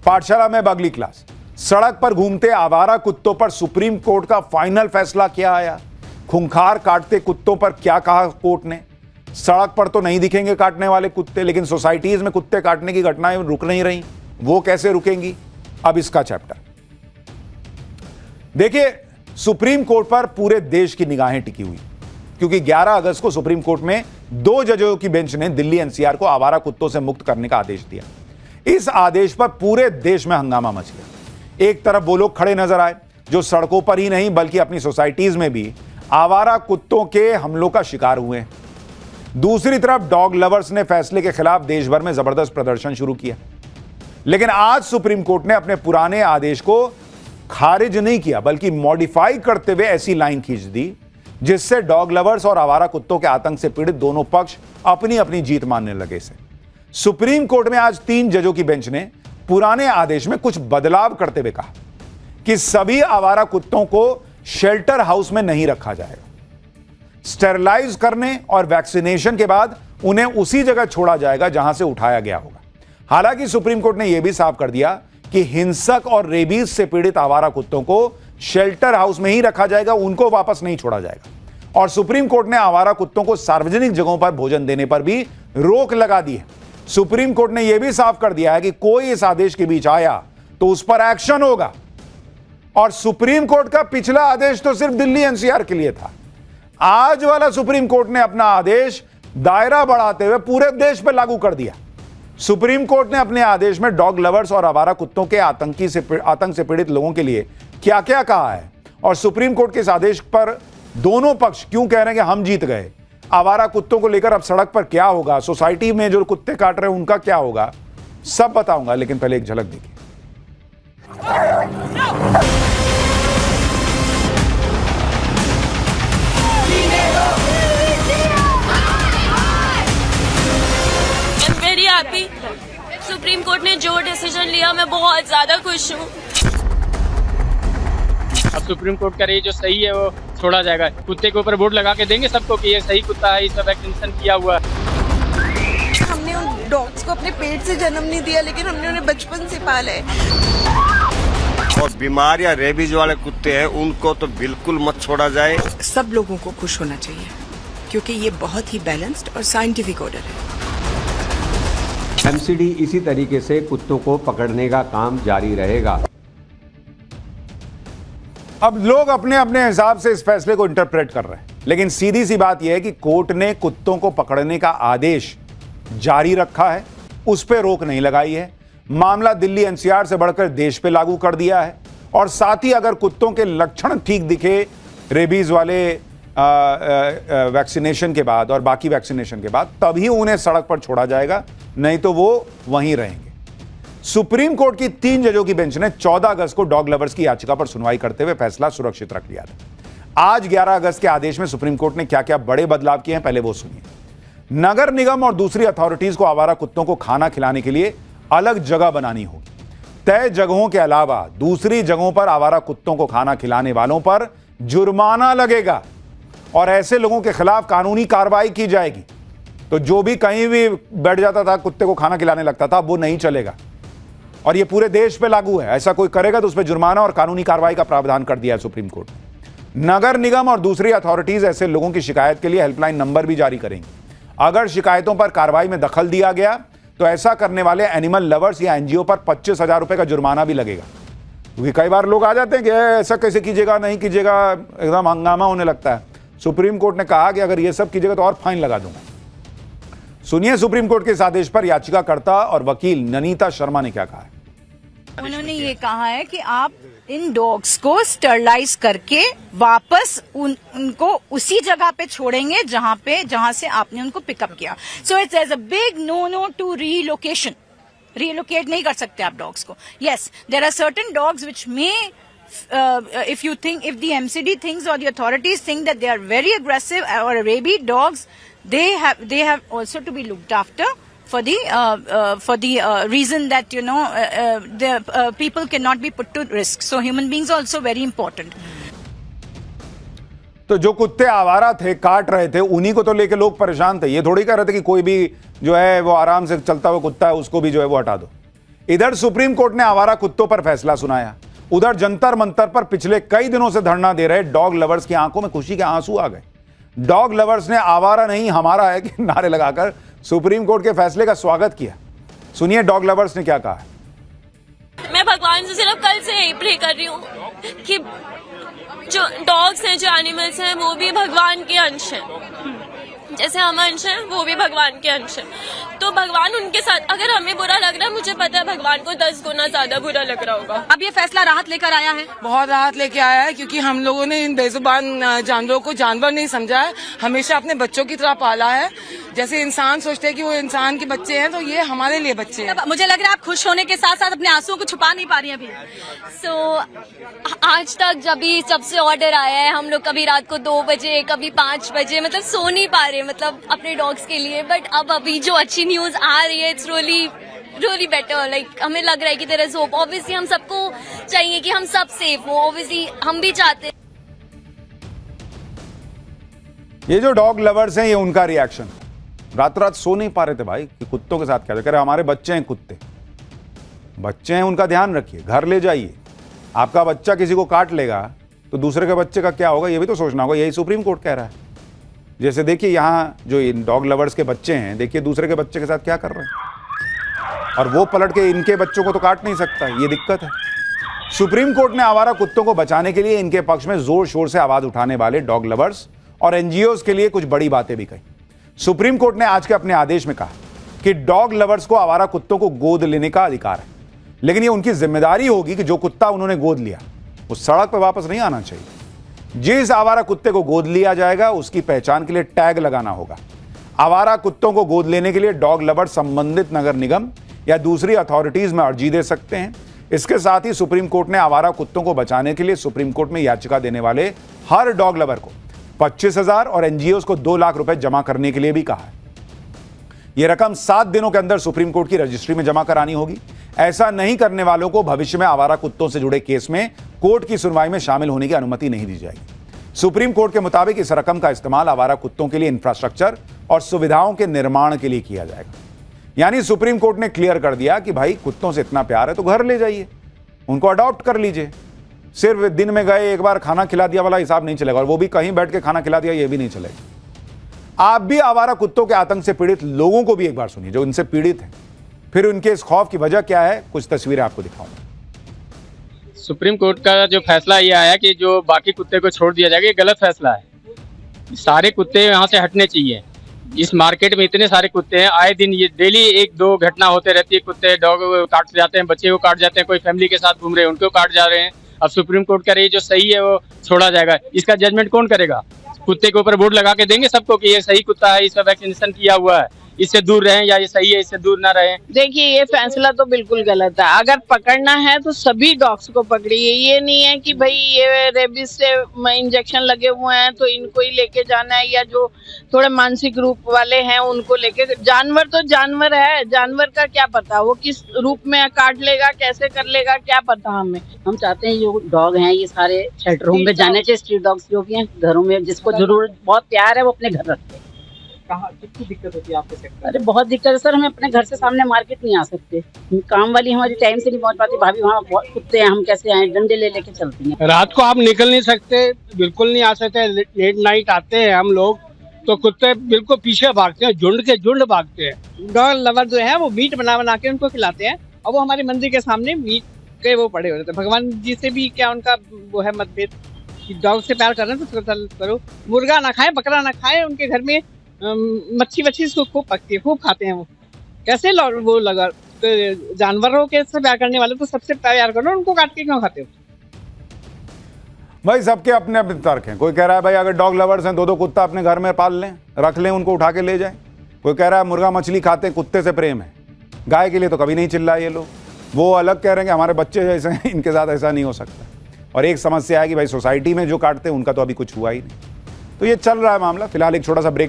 पाठशाला में अगली क्लास। सड़क पर घूमते आवारा कुत्तों पर सुप्रीम कोर्ट का फाइनल फैसला क्या आया? खूंखार काटते कुत्तों पर क्या कहा कोर्ट ने? सड़क पर तो नहीं दिखेंगे काटने वाले कुत्ते, लेकिन सोसाइटीज में कुत्ते काटने की घटनाएं रुक नहीं रही, वो कैसे रुकेंगी? अब इसका चैप्टर देखिए। सुप्रीम कोर्ट पर पूरे देश की निगाहें टिकी हुई, क्योंकि 11 अगस्त को सुप्रीम कोर्ट में 2 जजों की बेंच ने दिल्ली एनसीआर को आवारा कुत्तों से मुक्त करने का आदेश दिया। इस आदेश पर पूरे देश में हंगामा मच गया। एक तरफ वो लोग खड़े नजर आए जो सड़कों पर ही नहीं बल्कि अपनी सोसाइटीज में भी आवारा कुत्तों के हमलों का शिकार हुए हैं। दूसरी तरफ डॉग लवर्स ने फैसले के खिलाफ देश भर में जबरदस्त प्रदर्शन शुरू किया। लेकिन आज सुप्रीम कोर्ट ने अपने पुराने आदेश को खारिज नहीं किया, बल्कि मॉडिफाई करते हुए ऐसी लाइन खींच दी जिससे डॉग लवर्स और आवारा कुत्तों के आतंक से पीड़ित दोनों पक्ष अपनी अपनी जीत मानने लगे से। सुप्रीम कोर्ट में आज 3 जजों की बेंच ने पुराने आदेश में कुछ बदलाव करते हुए कहा कि सभी आवारा कुत्तों को शेल्टर हाउस में नहीं रखा जाएगा। स्टेरलाइज करने और वैक्सीनेशन के बाद उन्हें उसी जगह छोड़ा जाएगा जहां से उठाया गया होगा। हालांकि सुप्रीम कोर्ट ने यह भी साफ कर दिया कि हिंसक और रेबीज से पीड़ित आवारा कुत्तों को शेल्टर हाउस में ही रखा जाएगा, उनको वापस नहीं छोड़ा जाएगा। और सुप्रीम कोर्ट ने आवारा कुत्तों को सार्वजनिक जगहों पर भोजन देने पर भी रोक लगा दी है। सुप्रीम कोर्ट ने यह भी साफ कर दिया है कि कोई इस आदेश के बीच आया तो उस पर एक्शन होगा। और सुप्रीम कोर्ट का पिछला आदेश तो सिर्फ दिल्ली एनसीआर के लिए था। आज वाला सुप्रीम कोर्ट ने अपना आदेश दायरा बढ़ाते हुए पूरे देश पर लागू कर दिया। सुप्रीम कोर्ट ने अपने आदेश में डॉग लवर्स और आवारा कुत्तों के आतंक से पीड़ित लोगों के लिए क्या क्या कहा है, और सुप्रीम कोर्ट के इस आदेश पर दोनों पक्ष क्यों कह रहे हैं कि हम जीत गए। आवारा कुत्तों को लेकर अब सड़क पर क्या होगा, सोसाइटी में जो कुत्ते काट रहे हैं उनका क्या होगा, सब बताऊंगा, लेकिन पहले एक झलक देखिए। हैप्पी सुप्रीम कोर्ट ने जो डिसीजन लिया, मैं बहुत ज्यादा खुश हूँ। अब सुप्रीम कोर्ट का रही जो सही है वो छोड़ा जाएगा। कुत्ते के ऊपर बोर्ड लगा के देंगे सबको कि ये सही कुत्ता है, इसका वैक्सीनेशन किया हुआ है। हमने उन डॉग्स को अपने पेट से जन्म नहीं दिया, लेकिन हमने उन्हें बचपन से पाला है। और बीमार या रेबीज वाले कुत्ते हैं उनको तो बिल्कुल मत छोड़ा जाए। सब लोगों को खुश होना चाहिए, क्योंकि ये बहुत ही बैलेंस्ड और साइंटिफिक ऑर्डर है। एमसीडी इसी तरीके से कुत्तों को पकड़ने का काम जारी रहेगा। अब लोग अपने अपने हिसाब से इस फैसले को इंटरप्रेट कर रहे हैं, लेकिन सीधी सी बात यह है कि कोर्ट ने कुत्तों को पकड़ने का आदेश जारी रखा है, उस पर रोक नहीं लगाई है। मामला दिल्ली एनसीआर से बढ़कर देश पे लागू कर दिया है। और साथ ही अगर कुत्तों के लक्षण ठीक दिखे रेबीज वाले वैक्सीनेशन के बाद और बाकी वैक्सीनेशन के बाद, तभी उन्हें सड़क पर छोड़ा जाएगा, नहीं तो वो वहीं रहेंगे। सुप्रीम कोर्ट की 3 जजों की बेंच ने 14 अगस्त को डॉग लवर्स की याचिका पर सुनवाई करते हुए फैसला सुरक्षित रख लिया था। आज 11 अगस्त के आदेश में सुप्रीम कोर्ट ने क्या क्या बड़े बदलाव किए हैं, पहले वो सुनिए। नगर निगम और दूसरी अथॉरिटीज को आवारा कुत्तों को खाना खिलाने के लिए अलग जगह बनानी होगी। तय जगहों के अलावा दूसरी जगहों पर आवारा कुत्तों को खाना खिलाने वालों पर जुर्माना लगेगा और ऐसे लोगों के खिलाफ कानूनी कार्रवाई की जाएगी। तो जो भी कहीं भी बैठ जाता था, कुत्ते को खाना खिलाने लगता था, वो नहीं चलेगा। और ये पूरे देश पे लागू है। ऐसा कोई करेगा तो उस पर जुर्माना और कानूनी कार्रवाई का प्रावधान कर दिया है सुप्रीम कोर्ट ने। नगर निगम और दूसरी अथॉरिटीज ऐसे लोगों की शिकायत के लिए हेल्पलाइन नंबर भी जारी करेंगी। अगर शिकायतों पर कार्रवाई में दखल दिया गया तो ऐसा करने वाले एनिमल लवर्स या एनजीओ पर 25,000 रुपए का जुर्माना भी लगेगा। क्योंकि कई बार लोग आ जाते हैं कि ऐसा कैसे कीजिएगा, नहीं कीजिएगा, एकदम हंगामा होने लगता है। सुप्रीम कोर्ट ने कहा कि अगर ये सब कीजिएगा तो और फाइन लगा दूंगा। सुनिए सुप्रीम कोर्ट के इस आदेश पर याचिकाकर्ता और वकील ननीता शर्मा ने क्या कहा है। उन्होंने ये कहा है कि आप इन डॉग्स को स्टरलाइज करके वापस उनको उसी जगह पे छोड़ेंगे जहां से आपने उनको पिकअप किया। So it's a big no to relocation. Relocate नहीं कर सकते आप डॉग्स को। Yes, there are certain dogs which may if the MCD thinks or the authorities think that they are very aggressive or rabid dogs, they have also to be looked after for the reason that the people cannot be put to risk. So human beings are also very important. तो जो कुत्ते आवारा थे, काट रहे थे, उन्हीं को तो लेके लोग परेशान थे। ये थोड़ी कह रहे थे कि कोई भी जो है वो आराम से चलता हुआ कुत्ता है उसको भी जो है वो हटा दो। इधर सुप्रीम कोर्ट ने आवारा कुत्तों पर फैसला सुनाया, उधर जंतर मंतर पर पिछले कई दिनों से धरना दे रहे डॉग लवर्स की आंखों में खुशी के आंसू आ गए। डॉग लवर्स ने आवारा नहीं हमारा है कि नारे लगाकर सुप्रीम कोर्ट के फैसले का स्वागत किया। सुनिए डॉग लवर्स ने क्या कहा है। मैं भगवान से सिर्फ कल से यही प्रे कर रही हूँ कि जो डॉग्स हैं, जो एनिमल्स हैं, वो भी भगवान के अंश हैं। जैसे हम अंश हैं, वो भी भगवान के अंश हैं। तो भगवान उनके साथ, अगर हमें बुरा लग रहा है, मुझे पता है भगवान को 10 गुना ज्यादा बुरा लग रहा होगा। अब ये फैसला राहत लेकर आया है, बहुत राहत लेके आया है, क्योंकि हम लोगों ने इन बेजुबान जानवरों को जानवर नहीं समझा है, हमेशा अपने बच्चों की तरह पाला है। जैसे इंसान सोचते हैं कि वो इंसान के बच्चे हैं, तो ये हमारे लिए बच्चे हैं। मुझे लग रहा है आप खुश होने के साथ साथ अपने आंसुओं को छुपा नहीं पा रही हैं अभी। आज तक जब से ऑर्डर आया है, हम लोग कभी रात को 2 बजे, कभी 5 बजे, मतलब सो नहीं पा रहे, मतलब अपने डॉग्स के लिए। बट अब अभी जो अच्छी न्यूज आ रही है, इट्स रियली बेटर। लाइक हमें लग रहा है कि देयर इज होप। ऑब्वियसली हम सबको चाहिए कि हम सब सेफ हो, ऑब्वियसली हम भी चाहते हैं। ये जो डॉग लवर्स हैं, ये उनका रिएक्शन। रात रात सो नहीं पा रहे थे भाई कि कुत्तों के साथ क्या कह रहे, हमारे बच्चे हैं, कुत्ते बच्चे हैं, उनका ध्यान रखिए, घर ले जाइए। आपका बच्चा किसी को काट लेगा तो दूसरे के बच्चे का क्या होगा, ये भी तो सोचना होगा। यही सुप्रीम कोर्ट कह रहा है। जैसे देखिए यहाँ जो इन डॉग लवर्स के बच्चे हैं, देखिए दूसरे के बच्चे के साथ क्या कर रहे हैं, और वो पलट के इनके बच्चों को तो काट नहीं सकता, ये दिक्कत है। सुप्रीम कोर्ट ने आवारा कुत्तों को बचाने के लिए इनके पक्ष में जोर शोर से आवाज उठाने वाले डॉग लवर्स और एनजीओज के लिए कुछ बड़ी बातें भी कही। सुप्रीम कोर्ट ने आज के अपने आदेश में कहा कि डॉग लवर्स को आवारा कुत्तों को गोद लेने का अधिकार है, लेकिन ये उनकी जिम्मेदारी होगी कि जो कुत्ता उन्होंने गोद लिया वो सड़क पर वापस नहीं आना चाहिए। जिस आवारा कुत्ते को गोद लिया जाएगा उसकी पहचान के लिए टैग लगाना होगा। आवारा कुत्तों को गोद लेने के लिए डॉग लवर संबंधित नगर निगम या दूसरी अथॉरिटीज में अर्जी दे सकते हैं। इसके साथ ही सुप्रीम कोर्ट ने आवारा कुत्तों को बचाने के लिए सुप्रीम कोर्ट में याचिका देने वाले हर डॉग लवर को 25,000 और एनजीओज को 2 लाख रुपए जमा करने के लिए भी कहा है। यह रकम 7 दिनों के अंदर सुप्रीम कोर्ट की रजिस्ट्री में जमा करानी होगी। ऐसा नहीं करने वालों को भविष्य में आवारा कुत्तों से जुड़े केस में कोर्ट की सुनवाई में शामिल होने की अनुमति नहीं दी जाएगी। सुप्रीम कोर्ट के मुताबिक इस रकम का इस्तेमाल आवारा कुत्तों के लिए इंफ्रास्ट्रक्चर और सुविधाओं के निर्माण के लिए किया जाएगा। यानी सुप्रीम कोर्ट ने क्लियर कर दिया कि भाई कुत्तों से इतना प्यार है तो घर ले जाइए, उनको अडॉप्ट कर लीजिए। सिर्फ दिन में गए एक बार खाना खिला दिया वाला हिसाब नहीं चलेगा, और वो भी कहीं बैठ के खाना खिला दिया, ये भी नहीं चलेगा। आप भी आवारा कुत्तों के आतंक से पीड़ित लोगों को भी एक बार सुनिए जो इनसे पीड़ित हैं, फिर उनके इस खौफ की वजह क्या है, कुछ तस्वीरें आपको दिखाऊंगा। सुप्रीम कोर्ट का जो फैसला ये आया कि जो बाकी कुत्ते को छोड़ दिया जाएगा, ये गलत फैसला है। सारे कुत्ते यहाँ से हटने चाहिए। इस मार्केट में इतने सारे कुत्ते हैं, आए दिन ये डेली 1-2 घटना होते रहती है। कुत्ते डॉग काट जाते हैं, बच्चे को काट जाते हैं, कोई फैमिली के साथ घूम रहे हैं उनको काट जा रहे हैं। अब सुप्रीम कोर्ट कह रही है जो सही है वो छोड़ा जाएगा। इसका जजमेंट कौन करेगा? कुत्ते के ऊपर बोर्ड लगा के देंगे सबको कि ये सही कुत्ता है, इसका वैक्सीनेशन किया हुआ है, इससे दूर रहें, या ये सही है इससे दूर ना रहें। देखिए ये फैसला तो बिल्कुल गलत है। अगर पकड़ना है तो सभी डॉग्स को पकड़िए। ये नहीं है कि भाई ये रेबिस से इंजेक्शन लगे हुए हैं तो इनको ही लेके जाना है, या जो थोड़े मानसिक रूप वाले हैं उनको लेके। जानवर तो जानवर है, जानवर का क्या पता वो किस रूप में काट लेगा, कैसे कर लेगा, क्या पता हमें। हम चाहते हैं जो डॉग हैं ये सारे शेल्टर होम में जाने चाहिए। स्ट्रीट डॉग्स जो भी हैं घरों में, जिसको जरूरत बहुत प्यार है वो अपने घर रखते हैं। कितनी दिक्कत होती है आपके सेक्टर? अरे बहुत दिक्कत है सर, हमें अपने घर से सामने मार्केट नहीं आ सकते। काम वाली हमारी टाइम से नहीं पहुंच पाती। भाभी वहाँ बहुत कुत्ते हैं, हम कैसे आए? डंडे ले लेके चलती हैं। रात को आप निकल नहीं सकते, बिल्कुल नहीं आ सकते। लेट नाइट आते हैं हम लोग तो कुत्ते बिल्कुल पीछे भागते हैं, झुंड के झुंड भागते हैं। डॉग लवर जो है वो मीट बना के उनको खिलाते हैं, और वो हमारे मंदिर के सामने मीट के वो पड़े होते हैं। भगवान जी से भी क्या उनका वो है मतभेद कि डॉग से प्यार करना तो करो। मुर्गा ना खाए, बकरा ना खाए। उनके घर में मच्छी खूब पकती है, खूब खाते हैं वो। कैसे वो लगा तो जानवरों के से प्यार करने वाले तो सबसे प्यार करो, उनको काट के क्यों खाते हो? भाई सबके अपने अपने तर्क हैं। कोई कह रहा है भाई अगर डॉग लवर्स हैं 2-2 कुत्ता अपने घर में पाल लें, रख लें, उनको उठा के ले जाएं। कोई कह रहा है मुर्गा मछली खाते हैं, कुत्ते से प्रेम है। गाय के लिए तो कभी नहीं चिल्लाए ये लोग। वो अलग कह रहे हैं कि हमारे बच्चे जैसे हैं, इनके साथ ऐसा नहीं हो सकता। और एक समस्या है कि भाई सोसाइटी में जो काटते हैं उनका तो अभी कुछ हुआ ही नहीं। तो ये चल रहा है मामला। फिलहाल एक छोटा सा ब्रेक ले